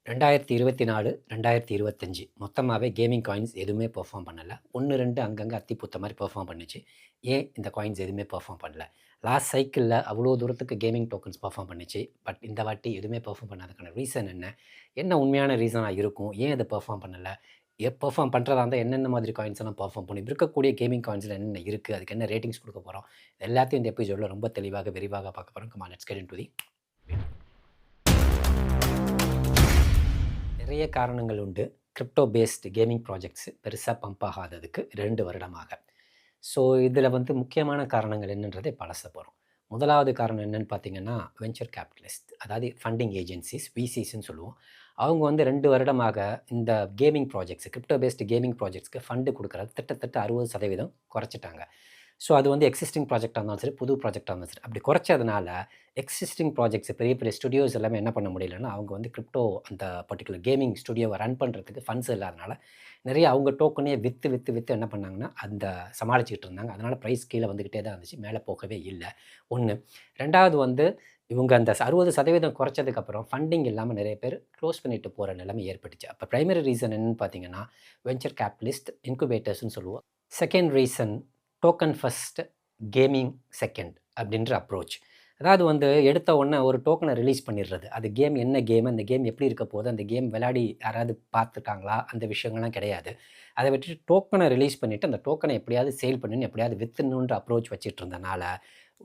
2024, 2025 மொத்தமாவே gaming coins எதுவுமே perform பண்ணல. 1, 2 அங்கங்க அத்தி பூத்த மாரி பெர்ஃபார்ம் பண்ணுச்சு. ஏன் இந்த காயின்ஸ் எதுவுமே பெர்ஃபார்ம் பண்ணல? லாஸ்ட் சைக்கிள்ல அவ்வளோ தூரத்துக்கு கேமிங் டோக்கன்ஸ் பெர்ஃபார்ம் பண்ணுச்சு. பட் இந்த வாட்டி எதுவுமே பெர்ஃபார்ம் பண்ணாததுக்கான ரீசன் என்ன? என்ன உண்மையான ரீசனா இருக்கும்? ஏன் இது பெர்ஃபார்ம் பண்ணல? பெர்ஃபார்ம் பண்ணுறதா இருந்தால் என்னென்ன மாதிரி காயின்ஸ் எல்லாம் பெர்ஃபார்ம் பண்ணும்? இருக்கக்கூடிய கேமிங் காயின்ஸில் என்னென்ன இருக்குது? அதுக்கு என்ன ரேட்டிங்ஸ் கொடுக்க போகிறோம்? எல்லாத்தையும் இந்த எபிசோடில் ரொம்ப தெளிவாக, விரிவாக பார்க்க போகிறோம். Come on, let's get into the video. நிறைய காரணங்கள் உண்டு. கிரிப்டோ பேஸ்ட் கேமிங் ப்ராஜெக்ட்ஸ் பெருசாக பம்ப் ஆகாததுக்கு 2 வருடமாக. ஸோ இதில் முக்கியமான காரணங்கள் என்னன்றதை பழச போகிறோம். முதலாவது காரணம் என்னன்னு பார்த்தீங்கன்னா, வெஞ்சர் கேபிட்டலிஸ்ட், அதாவது ஃபண்டிங் ஏஜென்சிஸ், விசிஸ்ன்னு சொல்லுவோம். அவங்க 2 வருடமாக இந்த gaming projects, crypto based gaming ப்ராஜெக்ட்ஸ்க்கு ஃபண்டு கொடுக்குறது கிட்டத்தட்ட 60% குறைச்சிட்டாங்க. ஸோ அது எக்ஸிஸ்டிங் ப்ராஜெக்டாக இருந்தாலும் சரி, புது ப்ராஜெக்டாக இருந்தாலும் சரி, அப்படி குறைச்சதுனால எக்ஸிஸ்டிங் ப்ராஜெக்ட்ஸ், பெரிய பெரிய ஸ்டுடியோஸ் எல்லாமே என்ன பண்ண முடியலன்னா, அவங்க கிரிப்டோ அந்த பர்டிகுலர் கேமிங் ஸ்டுடியோவை ரன் பண்ணுறதுக்கு ஃபண்ட்ஸ் இல்லாதனால நிறைய அவங்க டோக்கனே விற்று என்ன பண்ணாங்கன்னா அந்த சமாளிச்சுக்கிட்டு இருந்தாங்க. அதனால் ப்ரைஸ் கீழே வந்துக்கிட்டே தான் இருந்துச்சு, மேலே போகவே இல்லை. ஒன்று. ரெண்டாவது இவங்க அந்த 60% குறைச்சதுக்கப்புறம் ஃபண்டிங் இல்லாமல் நிறைய பேர் க்ளோஸ் பண்ணிட்டு போகிற நிலைமை ஏற்பட்டுச்சு. அப்போ ப்ரைமரி ரீசன் என்னன்னு பார்த்தீங்கன்னா, வெஞ்சர் கேபிட்டலிஸ்ட் இன்குபேட்டர்ஸ்னு சொல்லுவோம். Second reason, token first gaming second அப்படின்ற அப்ரோச். அதாவது எடுத்த உடனே ஒரு டோக்கனை ரிலீஸ் பண்ணிடுறது. அது கேம் என்ன கேம், அந்த கேம் எப்படி இருக்க போகுது, அந்த கேம் விளையாடி யாராவது பார்த்துருக்காங்களா, அந்த விஷயங்கள்லாம் கிடையாது. அதை விட்டுட்டு டோக்கனை ரிலீஸ் பண்ணிவிட்டு அந்த டோக்கனை எப்படியாவது சேல் பண்ணணும், எப்படியாவது விற்றுணுன்ற அப்ரோச் வச்சுட்டு இருந்தனால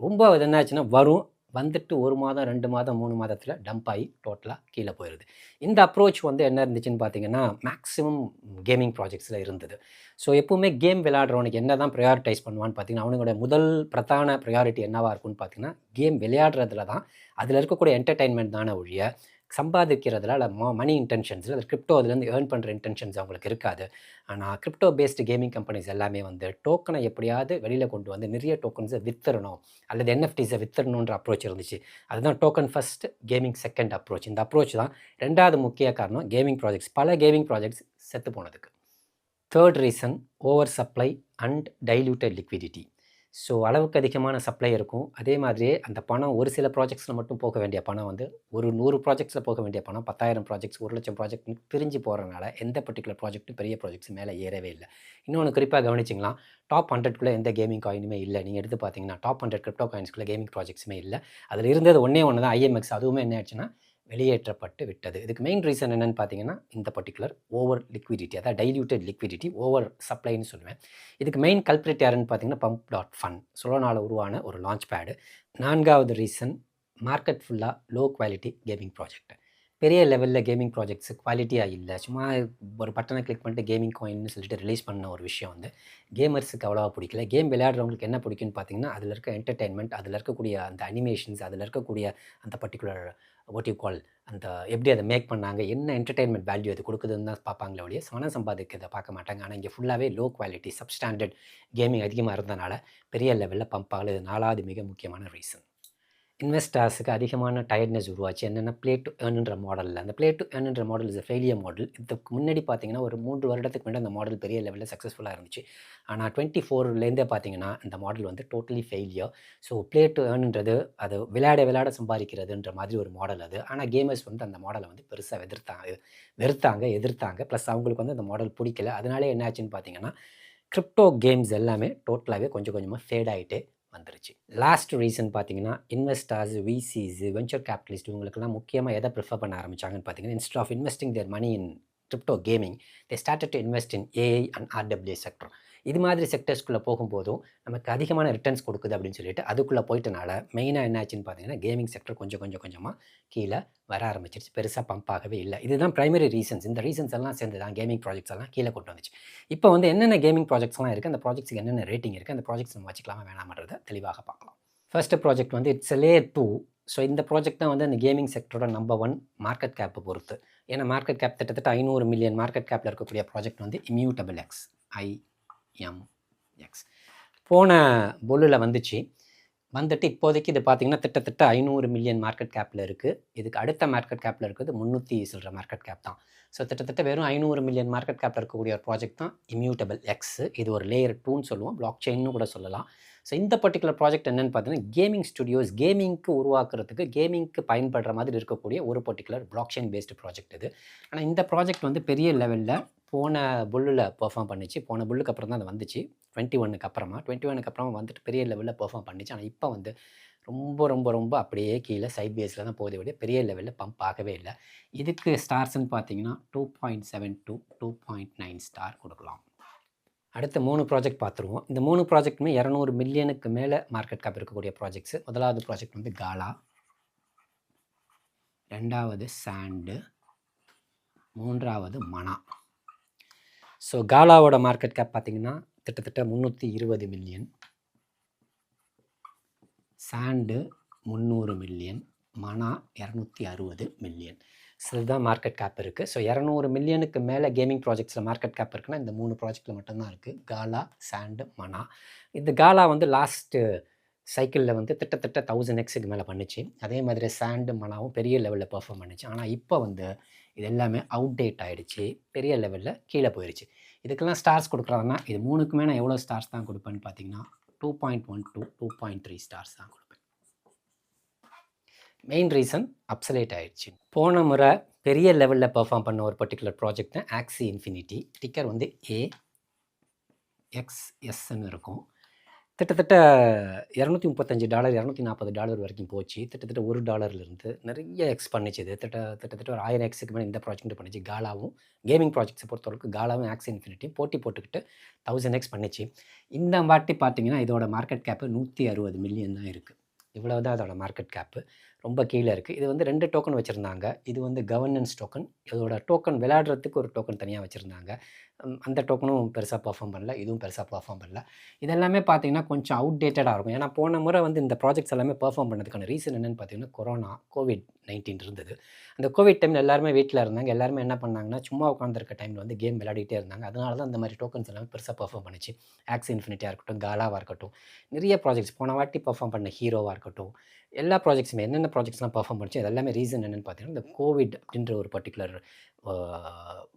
ரொம்ப என்னாச்சுன்னா வந்துட்டு 1 மாதம், 2 மாதம், 3 மாதத்தில் டம்ப் ஆகி டோட்டலாக கீழே போயிடுது. இந்த அப்ரோச் என்ன இருந்துச்சுன்னு பார்த்தீங்கன்னா, மேக்ஸிமம் கேமிங் ப்ராஜெக்ட்ஸில் இருந்தது. ஸோ எப்பவுமே கேம் விளையாடுறவனுக்கு என்ன தான் ப்ரையாரிட்டைஸ் பண்ணுவான்னு பார்த்தீங்கன்னா, அவனுடைய முதல் பிரதான ப்ரையாரிட்டி என்னவாக இருக்கும்னு பார்த்தீங்கன்னா, கேம் விளையாடுறதுல தான். அதில் இருக்கக்கூடிய என்டர்டைன்மெண்ட் தானே ஒழிய சம்பாதிக்கிறதுல இல்லை மணி இன்டென்ஷன்ஸில் அது கிரிப்டோ அதுலேருந்து ஏர்ன் பண்ணுற இன்டென்ஷன்ஸ் அவங்களுக்கு இருக்காது. ஆனால் கிரிப்டோ பேஸ்டு கேமிங் கம்பெனிஸ் எல்லாமே டோக்கனை எப்படியாவது வெளியில் கொண்டு நிறைய டோக்கன்ஸை விற்றுறணும் அல்லது என்எஃப்டிஸை விற்றுறணுன்ற அப்ரோச் இருந்துச்சு. அதுதான் token first gaming second approach. இந்த அப்ரோச் தான் 2வது முக்கிய காரணம் கேமிங் ப்ராஜெக்ட்ஸ், பல கேமிங் ப்ராஜெக்ட்ஸ் செத்து போனதுக்கு. Third reason, over supply and diluted liquidity. So அளவுக்கு அதிகமான சப்ளை இருக்கும். அதே மாதிரியே அந்த பணம் ஒரு சில ப்ராஜெக்ட்ஸில் மட்டும் போக வேண்டிய பணம் ஒரு 100 ப்ராஜெக்ட்ஸில் போக வேண்டிய பணம் 10,000 ப்ராஜெக்ட்ஸ், 1,00,000 ப்ராஜெக்ட்னு பிரிஞ்சு போகிறனால எந்த பர்டிகுலர் ப்ராஜெக்ட்டும் பெரிய ப்ராஜெக்ட்ஸ் மேலே ஏறவே இல்லை. இன்னொன்று குறிப்பாக கவனிச்சிங்களா, டாப் 100க்குள்ளே எந்த கேமிங் காயினுமே இல்லை. நீங்கள் எடுத்து பார்த்தீங்கன்னா டாப் 100 கிரிப்டோ காயின்ஸ்குள்ளே கேமிங் ப்ராஜெக்ட்ஸுமே இல்லை. அதில் இருந்தது ஒன்றே ஒன்று தான், ஐஎம்எக்ஸ். அதுவுமே என்ன ஆச்சுன்னா வெளியேற்றப்பட்டு விட்டது. இதுக்கு மெயின் ரீசன் என்னன்னு பார்த்தீங்கன்னா, இந்த பர்டிகுலர் ஓவர் லிக்விடிட்டி, அதாவது டைல்யூட்டட் லிக்விடிட்டி, ஓவர் சப்ளைன்னு சொல்லுவேன். இதுக்கு மெயின் கல்பிரிட் யாருன்னு பார்த்தீங்கன்னா, Pump.fund சோலோனால உருவான ஒரு லான்ச் பேடு. 4வது ரீசன், மார்க்கெட் ஃபுல்லாக லோ குவாலிட்டி கேமிங் ப்ராஜெக்ட். பெரிய லெவலில் கேமிங் ப்ராஜெக்ட்ஸ் குவாலிட்டியாக இல்லை. சும்மா ஒரு பட்டனை கிளிக் பண்ணிட்டு கேமிங் காயின்னு சொல்லிட்டு ரிலீஸ் பண்ண ஒரு விஷயம் கேமர்ஸுக்கு அவ்வளோவா பிடிக்கல. கேம் விளையாடுறவங்களுக்கு என்ன பிடிக்குன்னு பார்த்தீங்கன்னா, அதில் இருக்க என்டர்டெயின்மெண்ட், அதில் இருக்கக்கூடிய அந்த அனிமேஷன்ஸ், அதில் இருக்கக்கூடிய அந்த பர்டிகுலர் வாட் யூ கால் அந்த எப்படி அதை மேக் பண்ணாங்க, என்ன என்டர்டெயின்மெண்ட் வேல்யூ அது கொடுக்குதுன்னு தான் பார்ப்பாங்களே ஒழிய பணம் சம்பாதிக்கிறத பார்க்க மாட்டாங்க. ஆனால் இங்கே ஃபுல்லாகவே லோ குவாலிட்டி சப்ஸ்டாண்டர்ட் கேமிங் அதிகமாக இருந்தனால பெரிய லெவலில் பம்ப் ஆகல. இது 4வது மிக முக்கியமான ரீசன். இன்வெஸ்டர்ஸுக்கு அதிகமான டயர்ட்னஸ் உருவாச்சு. என்னென்னா ப்ளே டு ஏர்ன்ன்ற மாடலில். அந்த ப்ளே டு ஏர்ன்ன்ற மாடல் இஸ் ஃபெயிலியர் மாடல். இதுக்கு முன்னாடி பார்த்தீங்கன்னா ஒரு 3 வருடத்துக்கு முன்னாடி அந்த மாடல் பெரிய லெவலில் சக்ஸஸ்ஃபுல்லாக இருந்துச்சு. ஆனால் 24லேருந்தே பார்த்தீங்கன்னா இந்த model totally failure. So play to ஏர்ன்ன்றது அது விளையாட சம்பாதிக்கிறதுன்ற மாதிரி ஒரு மாடல் அது. ஆனால் கேமர்ஸ் அந்த மாடலை பெருசாக எதிர்த்தாங்க. ப்ளஸ் அவங்களுக்கு அந்த மாடல் பிடிக்கல. அதனாலே என்ன ஆச்சுன்னு பார்த்தீங்கன்னா, கிரிப்டோ கேம்ஸ் எல்லாமே டோட்டலாகவே கொஞ்சம் கொஞ்சமாக ஃபேட் ஆகிட்டே வந்துருச்சு. லாஸ்ட் ரீசன் பார்த்தீங்கன்னா, இன்வெஸ்டர்ஸ், விசிஸ், வெஞ்சர் கேபிட்டலிஸ்ட் இவங்களுக்கெல்லாம் முக்கியமாக எதை ப்ரிஃபர் பண்ண ஆரம்பிச்சாங்கன்னு பார்த்தீங்கன்னா, instead of investing their money in crypto gaming, they started to invest in AI and RWA sector. இது மாதிரி செக்டர்ஸ்குள்ளே போகும்போதும் நமக்கு அதிகமான ரிட்டர்ன்ஸ் கொடுக்குது அப்படின்னு சொல்லிட்டு அதுக்குள்ளே போயிட்டனால மெயினாக என்ன ஆச்சுன்னு பார்த்தீங்கன்னா, கேமிங் செக்டர் கொஞ்சமாக கீழே வர ஆரம்பிச்சிருச்சு. பெருசாக பம்ப் ஆகவே இல்லை. இதுதான் பிரைமரி ரீசன்ஸ். இந்த ரீசன்ஸ் எல்லாம் சேர்ந்து தான் கேமிங் ப்ராஜெக்ட்ஸ் எல்லாம் கீழே கொண்டு வந்துச்சு. இப்போ என்னென்ன கேமிங் ப்ராஜெக்ட்ஸ்லாம் இருக்குது, அந்த ப்ராஜெக்ட்ஸ்க்கு என்னென்ன ரேட்டிங் இருக்குது, அந்த ப்ராஜெக்ட்ஸ் நம்ம வச்சுக்கலாமா வேணாமன்றதை தெளிவாக பார்க்கலாம். First project it's layer 2. So இந்த ப்ராஜெக்ட் தான் அந்த கேமிங் செக்டரோட நம்பர் 1 மார்க்கெட் கேப்பை பொறுத்து. ஏன்னா மார்க்கெட் கேப் கிட்டத்தட்ட 500 மில்லியன் மார்க்கெட் கேப்பில் இருக்கக்கூடிய ப்ராஜெக்ட் இம்யூட்டபிள் எக்ஸ், IMX போன புல்லில் இப்போதைக்கு இது பார்த்தீங்கன்னா கிட்டத்தட்ட 500 மில்லியன் மார்க்கெட் கேப்பில் இருக்குது. இதுக்கு அடுத்த மார்க்கெட் கேப்பில் இருக்குது 300 சில்ற மார்க்கெட் கேப் தான். ஸோ கிட்டத்தட்ட வெறும் 500 மில்லியன் மார்க்கெட் கேப்பில் இருக்கக்கூடிய ஒரு ப்ராஜெக்ட் தான் இம்யூட்டபிள் எக்ஸ். இது ஒரு லேயர் 2ன்னு சொல்லுவோம், பிளாக் செயின்னு கூட சொல்லலாம். ஸோ இந்த பர்டிகுலர் ப்ராஜெக்ட் என்னென்னு பார்த்தீங்கன்னா கேமிங் ஸ்டுடியோஸ், கேமிங்க்கு உருவாக்குறதுக்கு, கேமிங்க்கு பயன்படுற மாதிரி இருக்கக்கூடிய ஒரு பர்டிகுலர் பிளாக்செயின் பேஸ்டு ப்ராஜெக்ட் இது. ஆனால் இந்த ப்ராஜெக்ட் வந்து பெரிய லெவலில் போன புல்லில் பெர்ஃபார்ம் பண்ணிச்சு. போன புல்லுக்கு அப்புறம் தான் அது வந்துச்சு 21க்கு அப்புறமா. 21க்கு அப்புறமா வந்துட்டு பெரிய லெவலில் பெர்ஃபார்ம் பண்ணிச்சு. ஆனால் இப்போ வந்து ரொம்ப ரொம்ப ரொம்ப அப்படியே கீழே சைட் பேஸில் தான் போதே விட பெரிய லெவலில் பம்ப் ஆகவே இல்லை. இதுக்கு ஸ்டார்ஸ்ன்னு பார்த்தீங்கன்னா 2.7 to 2.9 ஸ்டார் கொடுக்கலாம். அடுத்த 3 ப்ராஜெக்ட் பார்த்துருவோம். இந்த 3 ப்ராஜெக்ட்டுமே 200 மில்லியனுக்கு மேலே மார்க்கெட் கேப் இருக்கக்கூடிய ப்ராஜெக்ட்ஸு. முதலாவது ப்ராஜெக்ட் வந்து காலா, ரெண்டாவது சாண்டு, மூன்றாவது மனா. ஸோ காலாவோட மார்க்கெட் கேப் பார்த்தீங்கன்னா கிட்டத்தட்ட 320 million, Sand 300 million, Mana 260 million. So இதுதான் மார்க்கெட் கேப் இருக்குது. ஸோ 200 மில்லியனுக்கு மேலே கேமிங் ப்ராஜெக்ட்ஸில் மார்க்கெட் கேப் இருக்குன்னா இந்த 3 ப்ராஜெக்டில் மட்டும்தான் இருக்குது, காலா, சாண்டு, மனா. இந்த காலா வந்து லாஸ்ட்டு சைக்கிளில் வந்து கிட்டத்தட்ட 1000x மேலே பண்ணிச்சு. அதே மாதிரி சாண்டு, மனாவும் பெரிய லெவலில் பெர்ஃபார்ம் பண்ணிச்சு. ஆனால் இப்போ வந்து இது எல்லாமே அவுட்டேட் ஆகிடுச்சு, பெரிய லெவலில் கீழே போயிடுச்சு. இதுக்கெல்லாம் ஸ்டார்ஸ் கொடுக்குறாங்கன்னா இது 3க்குமே நான் எவ்வளோ ஸ்டார்ஸ் தான் கொடுப்பேன்னு பார்த்தீங்கன்னா 2.1 to 2.3 ஸ்டார்ஸ் தான் கொடுப்பேன். மெயின் ரீசன் அப்சலேட் ஆகிடுச்சு. போன முறை பெரிய லெவலில் பெர்ஃபார்ம் பண்ண ஒரு பர்டிகுலர் ப்ராஜெக்ட் தான் ஆக்சி இன்ஃபினிட்டி. டிக்கர் வந்து AXSன்னு இருக்கும். கிட்டத்தட்ட $235 $240 வரைக்கும் போச்சு. கிட்டத்தட்ட $1 நிறைய எக்ஸ் பண்ணிச்சு. இது கிட்டத்தட்ட ஒரு 1000x மேலே இந்த ப்ராஜெக்ட் பண்ணிச்சு. காலாவும் கேமிங் ப்ராஜெக்ட்ஸை பொறுத்தவரைக்கும் காலாவும் ஆக்சி இன்ஃபினிட்டியும் போட்டி போட்டுக்கிட்டு 1000x பண்ணிச்சு. இந்த வாட்டி பார்த்தீங்கன்னா இதோட மார்க்கெட் கேப்பு 160 மில்லியன் தான் இருக்குது. இவ்வளோ தான் அதோட மார்க்கெட் கேப்பு, ரொம்ப கீழே இருக்குது. இது வந்து 2 டோக்கன் வச்சுருந்தாங்க. இது வந்து கவர்னன்ஸ் டோக்கன், இதோட டோக்கன் விளையாடுறதுக்கு ஒரு டோக்கன் தனியாக வச்சுருந்தாங்க. அந்த டோக்கனும் பெருசாக பர்ஃபார்ம் பண்ணல, இதுவும் பெருசாக பர்ஃபார்ம் பண்ணல. இதெல்லாமே பார்த்தீங்கன்னா கொஞ்சம் அவுட்டேட்டடாக இருக்கும். ஏன்னா போன முறை வந்து இந்த ப்ராஜெக்ட்ஸ் எல்லாமே பர்ஃபார்ம் பண்ணதுக்கான ரீசன் என்னென்னு பார்த்தீங்கன்னா COVID-19 இருந்தது. அந்த கோவிட் டைமில் எல்லாருமே வீட்டில் இருந்தாங்க. எல்லாருமே என்ன பண்ணாங்கன்னா சும்மா உட்காந்துருக்க டைமில் வந்து கேம் விளையாடிட்டே இருந்தாங்க. அதனால தான் அந்த மாதிரி டோக்கன்ஸ் எல்லாமே பெருசாக பர்ஃபார்ம் பண்ணிச்சு. ஆக்சி இன்ஃபினிட்டியாக இருக்கட்டும், காலாவாக இருக்கட்டும், நிறைய ப்ராஜெக்ட்ஸ் போன வாட்டி பர்ஃபார்ம் பண்ண ஹீரோவாக இருக்கட்டும், எல்லா ப்ராஜெக்ட்ஸுமே என்னென்ன ப்ராஜெக்ட்ஸ்லாம் பர்ஃபார்ம் பண்ணிச்சு அது எல்லாமே ரீசன் என்னென்னு பார்த்தீங்கன்னா இந்த கோவிட் அப்படின்ற ஒரு பர்டிகுலர்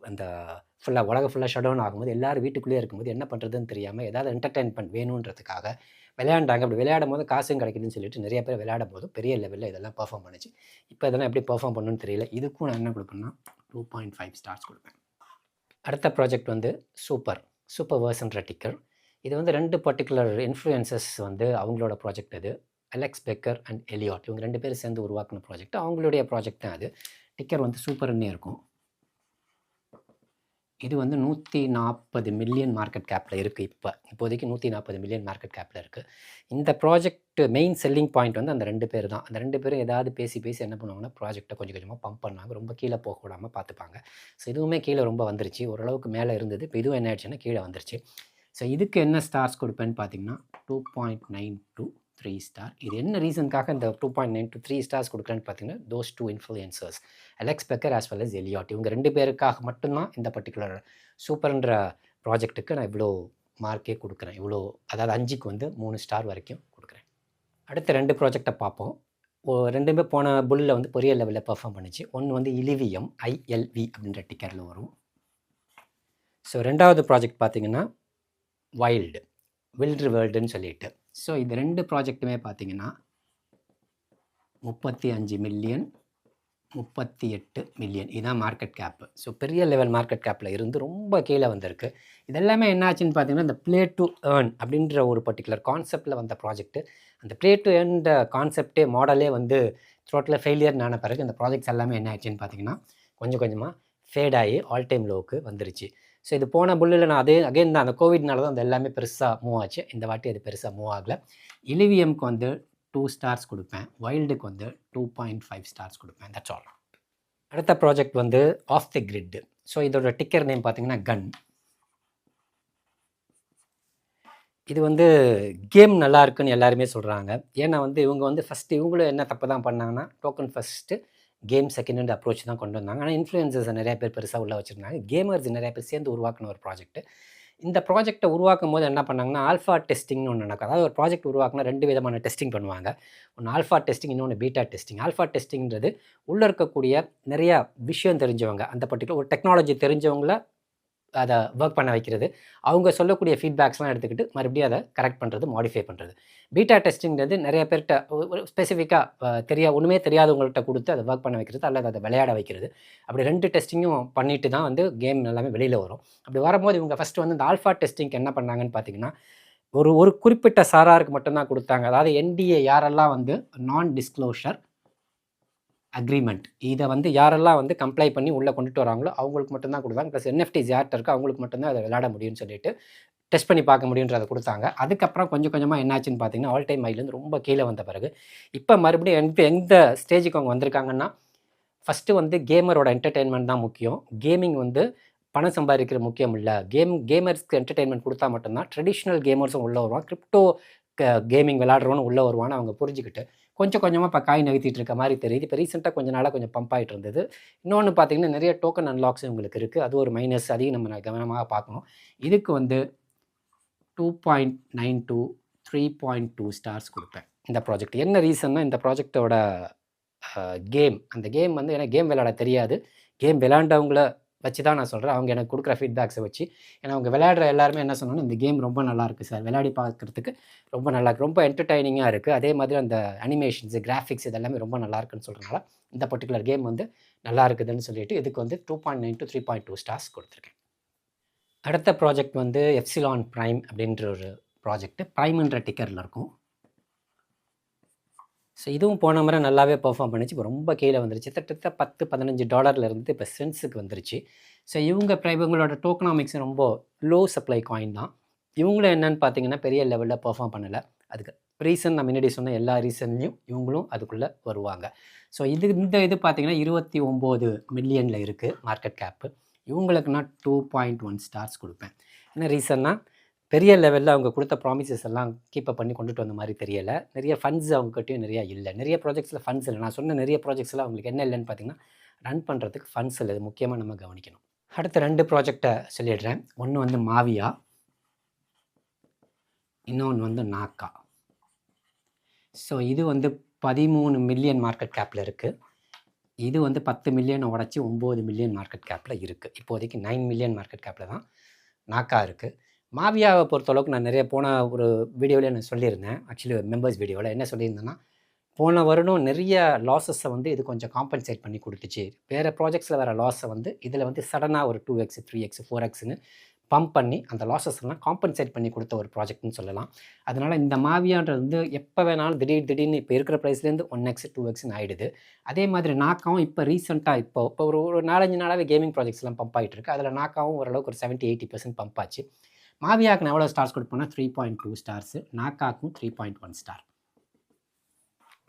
அந்த உலகம் ஃபுல்லாக ஷட் டவுன் ஆகும்போது எல்லோரும் வீட்டுக்குள்ளேயே இருக்கும்போது என்ன பண்ணுறதுன்னு தெரியாமல் ஏதாவது என்டர்டெயின்மெண்ட் வேணுன்றதுக்காக விளையாண்டாங்க. அப்படி விளையாடும் போது காசும் கிடைக்குதுன்னு சொல்லிட்டு நிறைய பேர் விளையாடும் போது பெரிய லெவலில் இதெல்லாம் பர்ஃபார்ம் பண்ணிச்சு. இப்போ இதெல்லாம் எப்படி பர்ஃபார்ம் பண்ணணும்னு தெரியல. இதுக்கும் நான் என்ன கொடுப்பேன்னா 2.5 ஸ்டார்ஸ் கொடுப்பேன். அடுத்த ப்ராஜெக்ட் வந்து சூப்பர் வேர்ஸ்ன்ற டிக்கர். இது வந்து 2 பர்டிகுலர் இன்ஃப்ளூயன்சஸ் வந்து அவங்களோட ப்ராஜெக்ட். அது அலெக்ஸ் பெக்கர் அண்ட் எலியாட், இவங்க 2 பேரும் சேர்ந்து உருவாக்கின ப்ராஜெக்ட். அவங்களுடைய ப்ராஜெக்ட் தான் அது. டிக்கர் வந்து சூப்பர்ன்னே இருக்கும். இது வந்து 140 மில்லியன் மார்க்கெட் கேப்பில் இருக்குது. இப்போதைக்கு 140 மில்லியன் மார்க்கெட் கேப்பில் இருக்குது. இந்த ப்ராஜெக்ட் மெயின் செல்லிங் பாயிண்ட் வந்து அந்த 2 பேர் தான். அந்த 2 பேரும் ஏதாவது பேசி என்ன பண்ணுவாங்கன்னா ப்ராஜெக்டை கொஞ்சம் கொஞ்சமாக பம்ப் பண்ணாங்க. ரொம்ப கீழே போக விடாமல் பார்த்துப்பாங்க. ஸோ இதுவுமே கீழே ரொம்ப வந்துருச்சு, ஓரளவுக்கு மேலே இருந்தது. இப்போ இதுவும் என்ன ஆயிடுச்சுன்னா கீழே வந்துருச்சு. ஸோ இதுக்கு என்ன ஸ்டார்ஸ் கொடுப்பேன்னு பார்த்தீங்கன்னா 2.9 to 3 ஸ்டார். இது என்ன ரீசனுக்காக இந்த 2.9 to 3 ஸ்டார்ஸ் கொடுக்குறேன்னு பார்த்தீங்கன்னா those 2 influencers Alex Becker as well as Elliot, இவங்க 2 பேருக்காக மட்டும்தான் இந்த பர்டிகுலர் சூப்பர்ன்ற ப்ராஜெக்ட்டுக்கு நான் இவ்வளோ மார்க்கே கொடுக்குறேன். இவ்வளோ அதாவது 5க்கு வந்து 3 ஸ்டார் வரைக்கும் கொடுக்குறேன். அடுத்த 2 ப்ராஜெக்டை பார்ப்போம். 2மே போன புல்லில் வந்து பெரிய லெவலில் பர்ஃபார்ம் பண்ணிச்சு. ஒன்று வந்து இலிவியம், ILV அப்படின்ற டிக்கரில் வரும். ஸோ 2வது ப்ராஜெக்ட் பார்த்தீங்கன்னா வில்ட்ரு வேர்ல்டுன்னு சொல்லிட்டு. ஸோ இந்த 2 ப்ராஜெக்ட்டுமே பார்த்தீங்கன்னா 35 மில்லியன் 38 மில்லியன் இதுதான் மார்க்கெட் கேப்பு. ஸோ பெரிய லெவல் மார்க்கெட் கேப்பில் இருந்து ரொம்ப கீழே வந்திருக்கு. இதெல்லாமே என்ன ஆச்சுன்னு பார்த்தீங்கன்னா இந்த ப்ளே டு ஏர்ன் அப்படின்ற ஒரு பர்டிகுலர் கான்செப்டில் வந்த ப்ராஜெக்ட்டு. அந்த ப்ளே டு ஏர்ன்ற கான்செப்டே மாடலே வந்து டோட்டலாக ஃபெயிலியர் ஆன பிறகு இந்த ப்ராஜெக்ட்ஸ் எல்லாமே என்ன ஆச்சுன்னு பார்த்தீங்கன்னா கொஞ்சம் கொஞ்சமாக ஃபேட் ஆகி ஆல் டைம் லோவுக்கு வந்துருச்சு. ஸோ இது போன புல்லில் நான் அகைன் தான் அந்த கோவிட்னால தான் அது எல்லாமே பெருசாக மூவ் ஆச்சு. இந்த வாட்டி அது பெருசாக மூவ் ஆகலை. இலிவியம்க்கு வந்து 2 ஸ்டார்ஸ் கொடுப்பேன், வைல்டுக்கு வந்து 2.5 ஸ்டார்ஸ் கொடுப்பேன். That's all. அடுத்த ப்ராஜெக்ட் வந்து ஆஃப் தி கிரிட். ஸோ இதோட டிக்கர் நேம் பார்த்தீங்கன்னா கன். இது வந்து கேம் நல்லா இருக்குன்னு எல்லாருமே சொல்கிறாங்க. ஏன்னா வந்து இவங்க வந்து ஃபஸ்ட்டு இவங்களும் என்ன தப்பு தான் பண்ணாங்கன்னா token first game second approach தான் கொண்டு வந்தாங்க. ஆனால் இன்ஃப்ளூயன்சர்ஸை நிறைய பேர் பெருசாக உள்ள வச்சுருந்தாங்க. கேமர்ஸ் நிறைய பேர் சேர்ந்து உருவாக்கின ஒரு ப்ராஜெக்ட். இந்த ப்ராஜெக்டை உருவாக்கும் போது என்ன பண்ணாங்கன்னா ஆல்ஃபா டெஸ்டிங்னு ஒன்று நடக்கும். அதாவது ஒரு ப்ராஜெக்ட் உருவாக்கினா 2 விதமான டெஸ்டிங் பண்ணுவாங்க. ஒன்று ஆல்ஃபா டெஸ்டிங், இன்னொன்று பீட்டா டெஸ்டிங். ஆல்ஃபா டெஸ்டிங்கிறது உள்ளே இருக்கக்கூடிய நிறையா விஷயம் தெரிஞ்சவங்க, அந்த பர்டிகுலர் ஒரு டெக்னாலஜி தெரிஞ்சவங்கள அதை ஒர்க் பண்ண வைக்கிறது, அவங்க சொல்லக்கூடிய ஃபீட்பேக்ஸ்லாம் எடுத்துக்கிட்டு மறுபடியும் அதை கரெக்ட் பண்ணுறது, மாடிஃபை பண்ணுறது. பீட்டா டெஸ்டிங்கிறது நிறைய பேர்கிட்ட ஒரு ஸ்பெசிஃபிக்காக ஒன்றுமே தெரியாதவங்கள்ட்ட கொடுத்து அதை ஒர்க் பண்ண வைக்கிறது அல்லது அதை விளையாட வைக்கிறது. அப்படி 2 டெஸ்டிங்கும் பண்ணிட்டு தான் வந்து கேம் எல்லாமே வெளியில் வரும். அப்படி வரும்போது இவங்க ஃபஸ்ட்டு வந்து இந்த ஆல்ஃபா டெஸ்டிங்க்கு என்ன பண்ணாங்கன்னு பார்த்தீங்கன்னா, ஒரு குறிப்பிட்ட சாராருக்கு மட்டும்தான் கொடுத்தாங்க. அதாவது என்டிஏ யாரெல்லாம் வந்து நான் டிஸ்க்ளோஷர் அக்ரிமெண்ட் இதை வந்து யாரெல்லாம் வந்து கம்ப்ளை பண்ணி உள்ளே கொண்டுட்டு வராங்களோ அவங்களுக்கு மட்டும்தான் கொடுத்தாங்க. ப்ளஸ் என்எஃப்டிஸ் யார்கிட்ட இருக்கோ அவங்களுக்கு மட்டும்தான் அதை விளையாட முடியும்னு சொல்லிட்டு டெஸ்ட் பண்ணி பார்க்க முடியுன்றதை கொடுத்தாங்க. அதுக்கப்புறம் கொஞ்சம் கொஞ்சமாக என்னாச்சுன்னு பார்த்தீங்கன்னா, ஆல் டைம் ஹைலேருந்து ரொம்ப கீழே வந்த பிறகு இப்போ மறுபடியும் எந்த ஸ்டேஜுக்கு அவங்க வந்திருக்காங்கன்னா, ஃபஸ்ட்டு வந்து கேமரோட என்டர்டெயின்மெண்ட் தான் முக்கியம். கேமிங் வந்து பணம் சம்பாதிக்கிற முக்கியம் இல்லை. கேமர்ஸ்க்கு என்டர்டெயின்மெண்ட் கொடுத்தா மட்டும்தான் ட்ரெடிஷ்னல் கேமர்ஸும் உள்ளே வருவான், கிரிப்டோ கேமிங் விளையாடுறவனு உள்ளே வருவான்னு அவங்க புரிஞ்சுக்கிட்டு கொஞ்சம் கொஞ்சமாக இப்போ காய் நகர்த்திட்டு இருக்க மாதிரி தெரியுது. இப்போ ரீசெண்டாக கொஞ்சம் நாளாக கொஞ்சம் பம்ப் ஆகிட்டு இருந்தது. இன்னொன்று பார்த்தீங்கன்னா, நிறைய டோக்கன் அன்லாக்ஸ் உங்களுக்கு இருக்குது. அது ஒரு மைனஸ், அதையும் நம்ம கவனமாக பார்க்கணும். இதுக்கு வந்து 2.92 3.2 ஸ்டார்ஸ் கொடுப்பேன் இந்த ப்ராஜெக்ட். என்ன ரீசன்னா, இந்த ப்ராஜெக்டோட அந்த கேம் வந்து எனக்கு கேம் விளையாட தெரியாது. கேம் விளையாண்டவங்கள வச்சு தான் நான் சொல்கிறேன். அவங்க எனக்கு கொடுக்குற ஃபீட்பேக்ஸை வச்சு. ஏன்னா அவங்க விளையாடுற எல்லாருமே என்ன சொன்னாலும், இந்த கேம் ரொம்ப நல்லாயிருக்கு சார், விளையாடி பார்க்குறதுக்கு ரொம்ப நல்லாயிருக்கு, ரொம்ப என்டர்டைனிங்காக இருக்குது, அதே மாதிரி அந்த அனிமேஷன்ஸு, கிராஃபிக்ஸ் இதெல்லாமே ரொம்ப நல்லாயிருக்குன்னு சொல்கிறனால இந்த பர்டிகுலர் கேம் வந்து நல்லா இருக்குதுன்னு சொல்லிட்டு இதுக்கு வந்து 2.9 to 3.2 ஸ்டார்ஸ் கொடுத்துருக்கேன். அடுத்த ப்ராஜெக்ட் வந்து எப்சிலான் ப்ரைம் அப்படின்ற ஒரு ப்ராஜெக்ட். ப்ரைம்ன்ற டிக்கரில் இருக்கும். ஸோ இதுவும் போன முறை நல்லாவே பெர்ஃபார்ம் பண்ணிச்சு. இப்போ ரொம்ப கீழே வந்துருச்சு. கிட்டத்தட்ட $10-15 இருந்து இப்போ சென்ட்ஸுக்கு வந்துருச்சு. ஸோ இவங்களோட டோக்கனாமிக்ஸ் ரொம்ப லோ சப்ளை காயின் தான். இவங்களும் என்னென்னு பார்த்தீங்கன்னா, பெரிய லெவலில் பெர்ஃபார்ம் பண்ணலை. அதுக்கு ரீசன் நான் முன்னாடி சொன்ன எல்லா ரீசன்லையும் இவங்களும் அதுக்குள்ளே வருவாங்க. ஸோ இது பார்த்தீங்கன்னா 29 மில்லியனில் இருக்குது மார்க்கெட் கேப்பு. இவங்களுக்கு நான் 2.1 ஸ்டார்ஸ் கொடுப்பேன். என்ன ரீசன்னா, பெரிய லெவலில் அவங்க கொடுத்த ப்ராமிசஸ் எல்லாம் கீப்பப் பண்ணி கொண்டுட்டு வந்த மாதிரி தெரியலை. நிறைய ஃபண்ட்ஸ் அவங்ககிட்டையும் நிறையா இல்லை. நிறைய ப்ராஜெக்ட்ஸில் ஃபண்ட்ஸ் இல்லை. நான் சொன்ன நிறைய ப்ராஜெக்ட்ஸில் அவங்களுக்கு என்ன இல்லைன்னு பார்த்தீங்கன்னா, ரன் பண்ணுறதுக்கு ஃபண்ட்ஸ் இல்லை. இது முக்கியமாக நம்ம கவனிக்கணும். அடுத்த 2 ப்ராஜெக்டை சொல்லிடுறேன். ஒன்று வந்து மாவியா, இன்னொன்று வந்து நாக்கா. ஸோ இது வந்து 13 மில்லியன் மார்க்கெட் கேப்பில் இருக்குது. இது வந்து 10 மில்லியனை உடச்சி 9 மில்லியன் மார்க்கெட் கேப்பில் இருக்குது. இப்போதைக்கு 9 மில்லியன் மார்க்கெட் கேப்பில் தான் நாக்கா இருக்குது. மாவியாவை பொறுத்தளவுக்கு நான் நிறைய போன ஒரு வீடியோவில் நான் சொல்லியிருந்தேன். ஆக்சுவலி மெம்பர்ஸ் வீடியோவில் என்ன சொல்லியிருந்தேன்னா, போன வருடம் நிறைய லாஸஸை வந்து இது கொஞ்சம் காம்பன்சேட் பண்ணி கொடுத்துச்சு. வேறு ப்ராஜெக்ட்ஸில் வர லாஸை வந்து இதில் வந்து சடனாக ஒரு 2x 3x 4xன்னு பம்ப் பண்ணி அந்த லாஸஸ்லாம் காம்பன்சேட் பண்ணி கொடுத்த ஒரு ப்ராஜெக்ட்னு சொல்லலாம். அதனால் இந்த மாவியான்றது வந்து எப்போ வேணாலும் திடீர்னு இப்போ இருக்கிற ப்ரைஸ்லேருந்து 1x 2xன்னு ஆகிடுது. அதே மாதிரி நாக்காவும் இப்போ ரீசெண்டாக இப்போ ஒரு 4-5 நாளாகவே கேமிங் ப்ராஜெக்ட்ஸ்லாம் பம்ப் ஆகிட்டு இருக்குது. அதில் நாக்காவும் ஓரளவுக்கு ஒரு 70-80% பம்ப் ஆச்சு. மாவியாவுக்கு நான் எவ்வளோ ஸ்டார்ஸ் கொடுப்போம்னா 3.2 ஸ்டார்ஸு, நாக்காக்கும் 3.1 ஸ்டார்.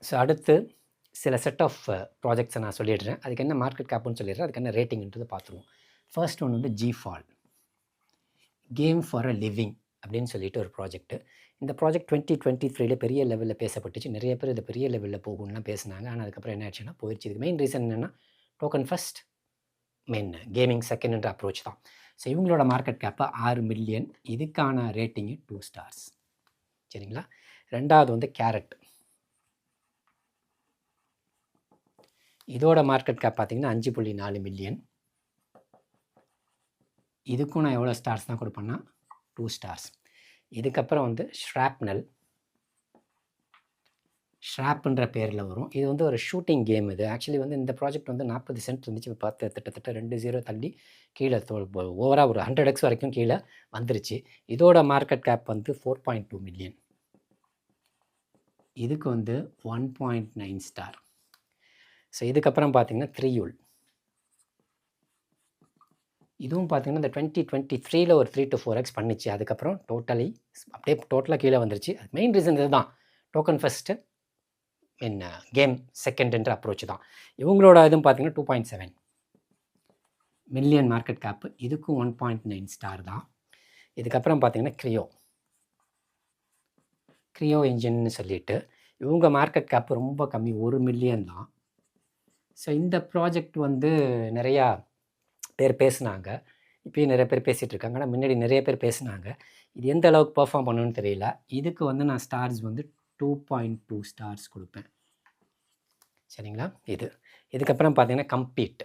ஸோ அடுத்து சில செட் ஆஃப் ப்ராஜெக்ட்ஸை நான் சொல்லிடுறேன். அதுக்கு என்ன மார்க்கெட் கேப்புன்னு சொல்லிடுறேன், அதுக்கு என்ன ரேட்டிங்ன்றது பார்த்துருவோம். ஃபர்ஸ்ட் ஒன்று வந்து GFAL, game for a living அப்படின்னு சொல்லிட்டு ஒரு ப்ராஜெக்ட்டு. இந்த ப்ராஜெக்ட் 2023 பெரிய லெவலில் பேசப்பட்டுச்சு. நிறைய பேர் இது பெரிய லெவலில் போகும்லாம் பேசினாங்க. ஆனால் அதுக்கப்புறம் என்ன ஆச்சுன்னா போயிடுச்சு. இதுக்கு மெயின் ரீசன் என்னென்னா, டோக்கன் ஃபஸ்ட், கேமிங் செகண்ட்ன்ற அப்ரோச் தான். ஸோ இவங்களோட மார்க்கெட் கேப்பை 6 மில்லியன். இதுக்கான ரேட்டிங்கு 2 ஸ்டார்ஸ். சரிங்களா. ரெண்டாவது வந்து கேரட். இதோட மார்க்கெட் கேப் பார்த்தீங்கன்னா 5.4 மில்லியன். இதுக்கும் நான் எவ்வளோ ஸ்டார்ஸ் தான் கொடுப்பேன்னா 2 ஸ்டார்ஸ். இதுக்கப்புறம் வந்து ஷ்ராப்ன்ற பேரில் வரும். இது வந்து ஒரு ஷூட்டிங் கேம். இது ஆக்சுவலி வந்து இந்த ப்ராஜெக்ட் வந்து 40 சென்ட் இருந்துச்சு. இப்போ பார்த்து கிட்டத்தட்ட 2 தள்ளி கீழே ஓவராக ஒரு 100x வரைக்கும் கீழே வந்துருச்சு. இதோட மார்க்கெட் கேப் வந்து 4.2 மில்லியன். இதுக்கு வந்து 1.9 ஸ்டார். ஸோ இதுக்கப்புறம் பார்த்தீங்கன்னா த்ரீயூல். இதுவும் பார்த்தீங்கன்னா இந்த 2023 ஒரு 3 to 4x பண்ணிச்சு. அதுக்கப்புறம் டோட்டலாக கீழே வந்துருச்சு. அது மெயின் ரீசன் இது தான், டோக்கன் ஃபஸ்ட்டு கேம் செகண்ட்ன்ற அப்ரோச் தான். இவங்களோட இதுவும் பார்த்தீங்கன்னா 2.7 மில்லியன் மார்க்கெட் கேப்பு. இதுக்கும் 1.9 ஸ்டார் தான். இதுக்கப்புறம் பார்த்தீங்கன்னா க்ரியோ இன்ஜின்னு சொல்லிட்டு இவங்க மார்க்கெட் கேப்பு ரொம்ப கம்மி, 1 மில்லியன் தான். ஸோ இந்த ப்ராஜெக்ட் வந்து நிறையா பேர் பேசுனாங்க. இப்போயும் நிறைய பேர் பேசிகிட்டு இருக்காங்க. ஆனால் முன்னாடி நிறைய பேர் பேசுனாங்க. இது எந்த அளவுக்கு பெர்ஃபார்ம் பண்ணணும்னு தெரியல. இதுக்கு வந்து நான் ஸ்டார்ஸ் வந்து 2.2 ஸ்டார்ஸ் கொடுப்பேன். சரிங்களா. இதுக்கப்புறம் பார்த்தீங்கன்னா கம்பீட்.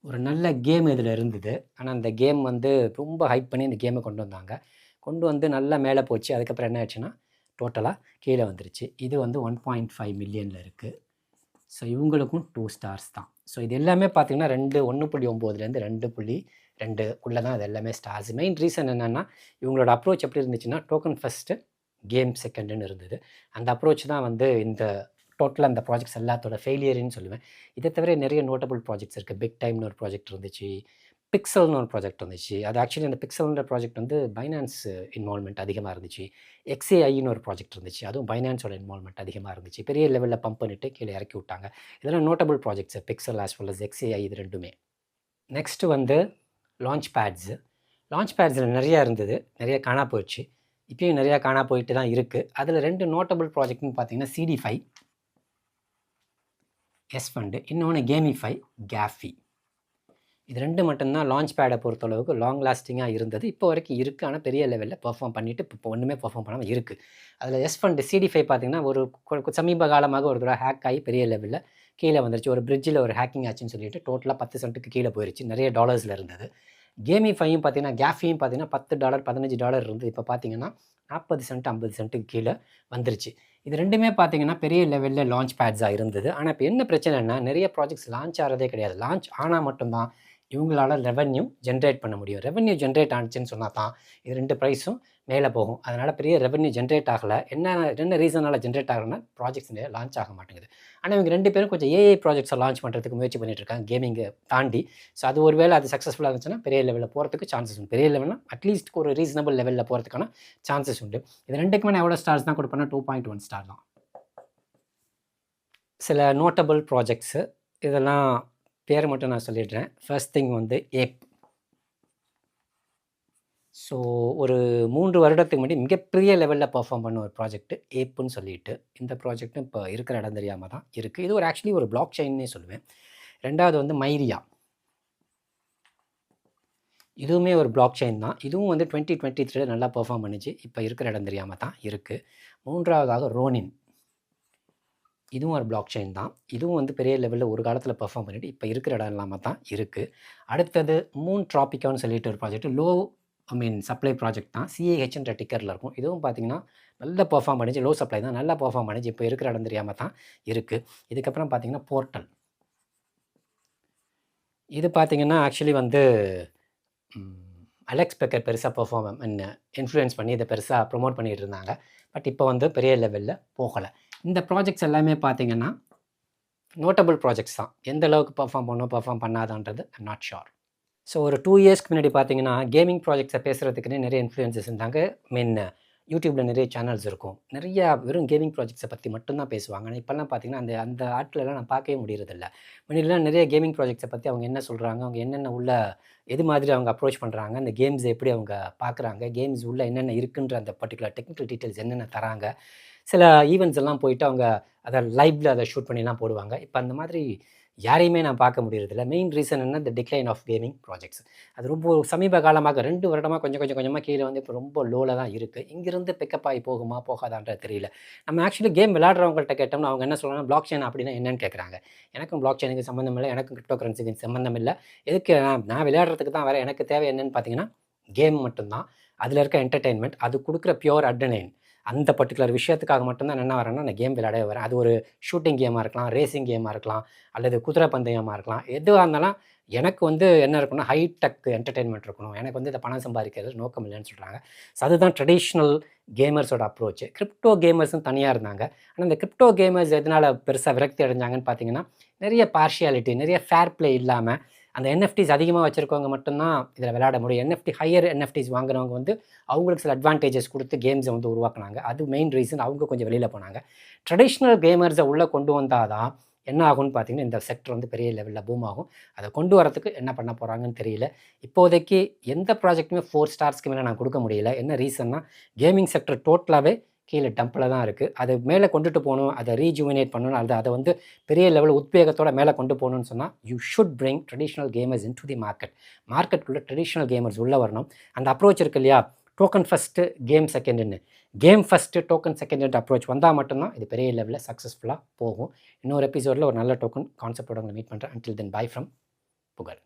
ஒரு நல்ல கேம் இதில் இருந்தது. ஆனால் அந்த கேம் வந்து ரொம்ப ஹைப் பண்ணி இந்த கேமை கொண்டு வந்தாங்க. கொண்டு வந்து நல்லா மேலே போச்சு. அதுக்கப்புறம் என்ன ஆச்சுன்னா டோட்டலாக கீழே வந்துருச்சு. இது வந்து 1.5 மில்லியனில் இருக்குது. ஸோ இவங்களுக்கும் 2 ஸ்டார்ஸ் தான். ஸோ இது எல்லாமே பார்த்தீங்கன்னா 1.9லேருந்து 2.2க்குள்ளே தான் இது எல்லாமே ஸ்டார்ஸ். மெயின் ரீசன் என்னென்னா இவங்களோட அப்ரோச் எப்படி இருந்துச்சுன்னா டோக்கன் ஃபஸ்ட்டு கேம் செகண்டுன்னு இருந்தது. அந்த அப்ரோச் தான் வந்து இந்த டோட்டலாக அந்த ப்ராஜெக்ட்ஸ் எல்லாத்தோட ஃபெயிலியர்னு சொல்லுவேன். இதை தவிர நிறைய நோட்டபிள் ப்ராஜெக்ட்ஸ் இருக்குது. பிக் டைம்னு ஒரு ப்ராஜெக்ட் இருந்துச்சு. பிக்சல்னு ஒரு ப்ராஜெக்ட் இருந்துச்சு. அது ஆக்சுவலி அந்த பிக்சல்ன்ற ப்ராஜெக்ட் வந்து பைனான்ஸ் இன்வால்வ்மெண்ட் அதிகமாக இருந்துச்சு. XAIன்னு ஒரு ப்ராஜெக்ட் இருந்துச்சு. அதுவும் பைனான்ஸோட இன்வால்வ்மெண்ட் அதிகமாக இருந்துச்சு. பெரிய லெவலில் பம்ப் பண்ணிவிட்டு கீழே இறக்கி விட்டாங்க. இதெல்லாம் notable projects pixel as well as XAI இது ரெண்டுமே. நெக்ஸ்ட்டு வந்து லான்ச் பேட்ஸு. லான்ச் பேட்ஸில் நிறையா இருந்தது. நிறைய காணா போயிடுச்சு. இப்பயும் நிறையா காணா போயிட்டு தான் இருக்குது. அதில் 2 நோட்டபிள் ப்ராஜெக்ட்னு பார்த்தீங்கன்னா CD5 S-Fund, இன்னொன்று கேமிஃபை GAFI. இது 2 மட்டும்தான் லான்ச் பேடை பொறுத்தளவுக்கு லாங் லாஸ்டிங்காக இருந்தது. இப்போ வரைக்கும் இருக்குது. ஆனால் பெரிய லெவலில் பெர்ஃபார்ம் பண்ணிவிட்டு இப்போ ஒன்றுமே பெர்ஃபார்ம் பண்ணாமல் இருக்குது. அதில் S-Fund CD5 பார்த்திங்கன்னா ஒரு சமீப காலமாக ஒரு தடவை ஹேக் ஆகி பெரிய லெவலில் கீழே வந்துருச்சு. ஒரு பிரிட்ஜில் ஒரு ஹேக்கிங் ஆச்சுன்னு சொல்லிட்டு டோட்டலாக 10 சென்ட்டுக்கு கீழே போயிடுச்சு. நிறைய டாலர்ஸில் இருந்தது. கேமிஃபையும் பார்த்தீங்கன்னா GAFIயும் பார்த்தீங்கன்னா $10 $15 இருந்தது. இப்போ பார்த்தீங்கன்னா 40 சென்ட் 50 சென்ட்டுக்கு கீழே வந்துருச்சு. இது ரெண்டுமே பார்த்தீங்கன்னா பெரிய லெவலில் லான்ச் பேட்ஸாக இருந்தது. ஆனால் இப்போ என்ன பிரச்சனைனா நிறைய ப்ராஜெக்ட்ஸ் லான்ச் ஆகிறதே கிடையாது. லான்ச் ஆனால் மட்டும்தான் இவங்களால ரெவன்யூ ஜென்ரேட் பண்ண முடியும். ரெவன்யூ ஜென்ரேட் ஆனிச்சுன்னு சொன்னால் தான் இது 2 ப்ரைஸும் மேலே போகும். அதனால் பெரிய ரெவன்யூ ஜென்ரேட் ஆகலை. என்ன ரீசனால் ஜென்ரேட் ஆகலைன்னா ப்ராஜெக்ட்ஸ் லான்ச் ஆக மாட்டேங்குது. ஆனால் இவங்க 2 பேரும் கொஞ்சம் AI ப்ராஜெக்ட்ஸை லான்ச் பண்ணுறதுக்கு முயற்சி பண்ணிட்டு இருக்காங்க கேமிங்கை தாண்டி. ஸோ அது ஒரு வேளை அது சக்ஸஸ்ஃபுல்லாக இருந்துச்சுன்னா பெரிய லெவலில் போகிறதுக்கு சான்சஸ் உண்டு. பெரிய லெவல்னா அட்லீஸ்ட் ஒரு ரீசனபிள் லெவலில் போகிறதுக்கான சான்சஸ் உண்டு. இது 2க்குமே நான் எவ்வளோ ஸ்டார்ஸ் தான் கொடுப்பேன்னா 2.1 ஸ்டார் தான். சில நோட்டபிள் ப்ராஜெக்ட்ஸு இதெல்லாம் பேர் மட்டும் நான் சொல்லிடுறேன். ஃபர்ஸ்ட் திங் வந்து ஏப். ஸோ ஒரு 3 வருடத்துக்கு முன்னாடி மிகப்பெரிய லெவலில் பர்ஃபார்ம் பண்ண ஒரு ப்ராஜெக்ட் ஏப்புன்னு சொல்லிட்டு இந்த ப்ராஜெக்ட்டும் இப்போ இருக்கிற இடம் தெரியாமல் தான் இருக்குது. இது ஆக்சுவலி ஒரு பிளாக் செயின்னே சொல்லுவேன். 2வது வந்து மைரியா. இதுவுமே ஒரு பிளாக் செயின் தான். இதுவும் வந்து 2023 நல்லா பர்ஃபார்ம் பண்ணிச்சு. இப்போ இருக்கிற இடம் தெரியாமல் தான் இருக்குது. 3வதாக ரோனின். இதுவும் ஒரு பிளாக் செயின் தான். இதுவும் வந்து பெரிய லெவலில் ஒரு காலத்தில் பர்ஃபார்ம் பண்ணிவிட்டு இப்போ இருக்கிற இடம் இல்லாமல் தான் இருக்குது. அடுத்தது மூன் ட்ராபிக்கான்னு சொல்லிட்டு ஒரு ப்ராஜெக்ட் சப்ளை ப்ராஜெக்ட் தான். CAHன்ற டிக்கரில் இருக்கும். இதுவும் பார்த்திங்கன்னா நல்லா பர்ஃபார்ம் பண்ணிச்சு. லோ சப்ளை தான், நல்லா பர்ஃபார்ம் பண்ணிச்சு. இப்போ இருக்கிற இடம் தெரியாமல் தான் இருக்குது. இதுக்கப்புறம் பார்த்திங்கன்னா போர்ட்டல். இது பார்த்திங்கன்னா ஆக்சுவலி வந்து அலெக்ஸ் பெக்கர் பெருசாக இன்ஃப்ளூயன்ஸ் பண்ணி இதை பெருசாக ப்ரொமோட் பண்ணிகிட்டு இருந்தாங்க. பட் இப்போ வந்து பெரிய லெவலில் போகலை. இந்த ப்ராஜெக்ட்ஸ் எல்லாமே பார்த்தீங்கன்னா நோட்டபிள் ப்ராஜெக்ட்ஸ் தான். எந்த அளவுக்கு பர்ஃபார்ம் பண்ணாதான்றது ஐம் நாட் ஷோர். ஸோ ஒரு 2 இயர்ஸ்க்கு முன்னாடி பார்த்தீங்கன்னா கேமிங் ப்ராஜெக்ட்ஸை பேசுகிறதுக்குன்னே நிறைய இன்ஃப்ளூயன்சஸ் இருந்தாங்க. யூடியூப்பில் நிறைய சேனல்ஸ் இருக்கும். நிறையா வெறும் கேமிங் ப்ராஜெக்ட்ஸை பற்றி மட்டும்தான் பேசுவாங்க. ஆனால் இப்போல்லாம் பார்த்தீங்கன்னா அந்த ஆட்களெல்லாம் நான் பார்க்கவே முடியறதில்ல. முன்னாடிலாம் நிறைய கேமிங் ப்ராஜெக்ட்ஸை பற்றி அவங்க என்ன சொல்கிறாங்க, அவங்க என்னென்ன உள்ள எது மாதிரி அவங்க அப்ரோச் பண்ணுறாங்க, அந்த கேம்ஸ் எப்படி அவங்க பார்க்குறாங்க, கேம்ஸ் உள்ள என்னென்ன இருக்குன்ற அந்த பர்டிகுலர் டெக்னிக்கல் டீட்டெயில்ஸ் என்னென்ன தராங்க. சில ஈவெண்ட்ஸ் எல்லாம் போயிட்டு அவங்க அதை லைவில் அதை ஷூட் பண்ணிலாம் போடுவாங்க. இப்போ அந்த மாதிரி யாரையுமே நான் பார்க்க முடியறதில்ல. மெயின் ரீசன் என்ன, the decline of gaming projects. அது ரொம்ப சமீப காலமாக 2 வருடமாக கொஞ்சமாக கீழே வந்து இப்போ ரொம்ப லோவில் தான் இருக்குது. இங்கிருந்து பிக்கப் ஆகி போகுமா போகாதான்றது தெரியல. நம்ம ஆக்சுவலி கேம் விளையாடுறவங்கள்ட்ட கேட்டோம்னா அவங்க என்ன சொல்கிறாங்க, பிளாக் செயின் அப்படின்னா என்னன்னு கேட்குறாங்க. எனக்கும் பிளாக் செயினுக்கு சம்மந்தம் இல்லை, எனக்கும் கிரிப்டோ கரன்சிக்கு சம்மந்தம் இல்லை. எதுக்கு நான் விளையாடுறதுக்கு தான் வரேன். எனக்கு தேவை என்னன்னு பார்த்தீங்கன்னா கேம் மட்டும்தான். அதில் இருக்க என்டர்டெயின்மெண்ட், அது கொடுக்குற பியூர் அட்ரினலைன், அந்த பர்டிகுலர் விஷயத்துக்காக மட்டும்தான் நான் என்ன வரேன்னா நான் கேம் விளையாடவே வரேன். அது ஒரு ஷூட்டிங் கேமாக இருக்கலாம், ரேசிங் கேமாக இருக்கலாம், அல்லது குதிரை பந்தயமாக இருக்கலாம். எதுவாக இருந்தாலும் எனக்கு வந்து என்ன இருக்குன்னா ஹைடெக் என்டர்டெயின்மெண்ட் இருக்கணும். எனக்கு வந்து இதை பணம் சம்பாதிக்கிறது நோக்கம் இல்லைன்னு சொல்கிறாங்க. ஸோ அதுதான் ட்ரெடிஷ்னல் கேமர்ஸோட அப்ரோச். கிரிப்டோ கேமர்ஸும் தனியாக இருந்தாங்க. ஆனால் இந்த கிரிப்டோ கேமர்ஸ் எதனால் பெருசாக விரக்தி அடைஞ்சாங்கன்னு பார்த்தீங்கன்னா நிறைய பார்ஷியாலிட்டி, நிறைய ஃபேர் ப்ளே இல்லாமல் அந்த என்எஃப்டிஸ் அதிகமாக வச்சுருக்கவங்க மட்டும்தான் இதில் விளையாட முடியும். ஹையர் என்எஃப்டிஸ் வாங்குறவங்க வந்து அவங்களுக்கு சில அட்வான்டேஜஸ் கொடுத்து கேம்ஸை வந்து உருவாக்குனாங்க. அது மெயின் ரீசன். அவங்க கொஞ்சம் வெளியில் போனாங்க. ட்ரெடிஷ்னல் கேமர்ஸை உள்ளே கொண்டு வந்தால் தான் என்ன ஆகும்னு பார்த்தீங்கன்னா இந்த செக்டர் வந்து பெரிய லெவலில் பூம் ஆகும். அதை கொண்டு வரத்துக்கு என்ன பண்ண போகிறாங்கன்னு தெரியல. இப்போதைக்கு எந்த ப்ராஜெக்ட்டுமே 4 ஸ்டார்ஸ்க்கு மேலே நான் கொடுக்க முடியல. என்ன ரீசன்னா கேமிங் செக்டர் டோட்டலாகவே கீழே டம்பில் தான் இருக்குது. அது மேலே கொண்டுட்டு போகணும், அதை ரீஜுவினேட் பண்ணணும், அதை வந்து பெரிய லெவலில் உத்வேகத்தோடு மேலே கொண்டு போகணும்னு சொன்னால் you should bring traditional gamers in to the மார்க்கெட்டுக்குள்ளே ட்ரெடிஷ்னல் கேமர்ஸ் உள்ளே வரணும். அந்த அப்ரோச் இருக்கு இல்லையா, டோக்கன் ஃபஸ்ட்டு கேம் செகண்டுன்னு, game first token second approach வந்தால் மட்டும்தான் இது பெரிய லெவலில் சக்ஸஸ்ஃபுல்லாக போகும். இன்னொரு எபிசோடில் ஒரு நல்ல டோக்கன் கான்செப்டோட உங்களை மீட் பண்ணுறேன். அன்டில் தென் பை ஃப்ரம் புகழ்.